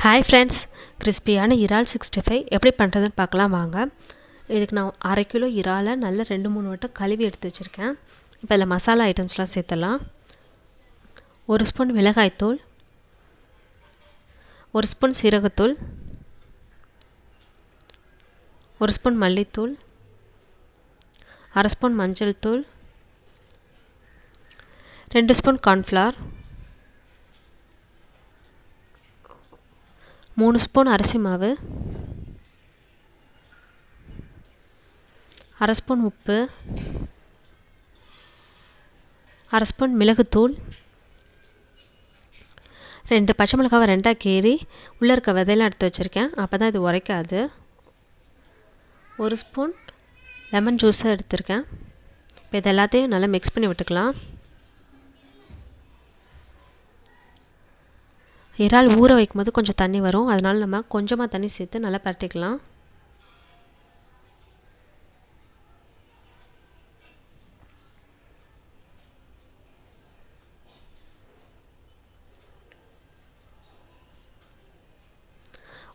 Hi friends, கிறிஸ்பியான இறால் 65 எப்படி பண்ணுறதுன்னு பார்க்கலாம் வாங்க. இதுக்கு நான் 1/2 கிலோ இறாலை நல்லா 2-3 வட்டம் கழுவி எடுத்து வச்சுருக்கேன். இப்போ இதில் மசாலா ஐட்டம்ஸ்லாம் சேர்த்துடலாம். 1 ஸ்பூன் மிளகாய்த்தூள், 1 ஸ்பூன் சீரகத்தூள், 1 ஸ்பூன் மல்லித்தூள், 1/2 ஸ்பூன் மஞ்சள் தூள், 2 ஸ்பூன் கார்ன்ஃப்ளவர், 3 ஸ்பூன் அரிசி மாவு, 1/2 ஸ்பூன் உப்பு, 1/2 ஸ்பூன் மிளகுத்தூள், 2 பச்சை மிளகாவை 2ஆக கீறி உள்ளே இருக்க விதையெல்லாம் எடுத்து வச்சுருக்கேன், அப்போ தான் இது உரைக்காது. 1 ஸ்பூன் லெமன் ஜூஸை எடுத்திருக்கேன். இப்போ இது எல்லாத்தையும் நல்லா மிக்ஸ் பண்ணி விட்டுக்கலாம். இறால் ஊற வைக்கும்போது கொஞ்சம் தண்ணி வரும், அதனால் நம்ம கொஞ்சமாக தண்ணி சேர்த்து நல்லா பரட்டிக்கலாம்.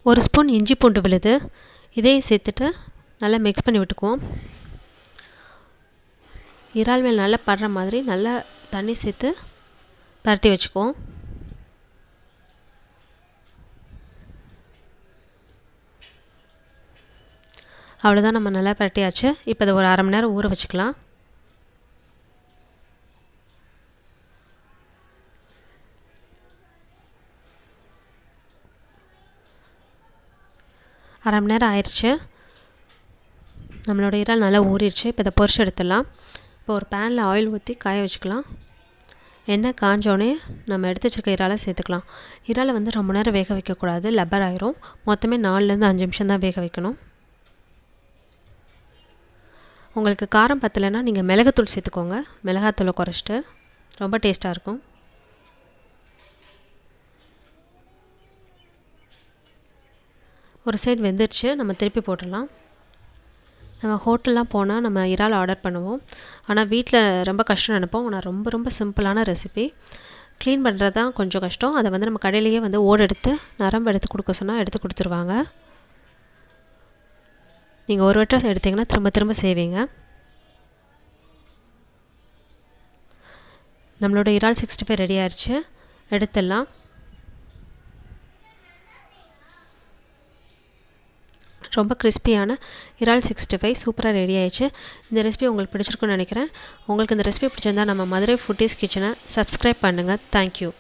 ஒரு ஸ்பூன் இஞ்சி பூண்டு விழுது, இதையும் சேர்த்துட்டு நல்லா மிக்ஸ் பண்ணி விட்டுக்குவோம். இறால் மேல் நல்லா படுற மாதிரி நல்லா தண்ணி சேர்த்து பரட்டி வச்சுக்குவோம். அவ்வளோதான், நம்ம நல்லா பரட்டியாச்சு. இப்போ அதை ஒரு 1/2 மணி நேரம் ஊற வச்சுக்கலாம். அரை மணி நேரம் ஆயிடுச்சு. நம்மளோட இறால் நல்லா ஊறிடுச்சு. இப்போ இதை பொரிச்சு எடுத்துடலாம். இப்போ ஒரு பேனில் ஆயில் ஊற்றி காய வச்சுக்கலாம். எண்ணெய் காஞ்சோடனே நம்ம எடுத்து வச்சுருக்க இறாலை சேர்த்துக்கலாம். இறாலை ரொம்ப நேரம் வேக வைக்கக்கூடாது, லப்பர் ஆயிரும். மொத்தமே 4-5 நிமிஷம் தான் வேக வைக்கணும். உங்களுக்கு காரம் பத்தலைன்னா நீங்கள் மிளகுத்தூள் சேர்த்துக்கோங்க. மிளகாத்தூளை குறைச்சிட்டு ரொம்ப டேஸ்ட்டாக இருக்கும். ஒரு சைடு வெந்துருச்சு, நம்ம திருப்பி போட்டுடலாம். நம்ம ஹோட்டல்லாம் போனால் நம்ம இறால் ஆர்டர் பண்ணுவோம், ஆனால் வீட்டில் ரொம்ப கஷ்டம் நினைப்போம். ஆனால் ரொம்ப ரொம்ப சிம்பிளான ரெசிபி. க்ளீன் பண்ணுறது தான் கொஞ்சம் கஷ்டம். அதை நம்ம கடையிலேயே ஓடு எடுத்து நரம்பு எடுத்து கொடுக்க சொன்னால் எடுத்து கொடுத்துருவாங்க. நீங்கள் ஒரு வட்டம் எடுத்திங்கன்னா திரும்ப திரும்ப செய்வீங்க. நம்மளோட இறால் 65 ரெடி ஆயிடுச்சு, எடுத்துடலாம். ரொம்ப கிறிஸ்பியான இறால் 65 சூப்பராக ரெடி ஆயிடுச்சு. இந்த ரெசிபி உங்களுக்கு பிடிச்சிருக்குன்னு நினைக்கிறேன். உங்களுக்கு இந்த ரெசிபி பிடிச்சிருந்தா நம்ம மதுரை ஃபுட்டீஸ் கிச்சனை சப்ஸ்கிரைப் பண்ணுங்கள். தேங்க்யூ.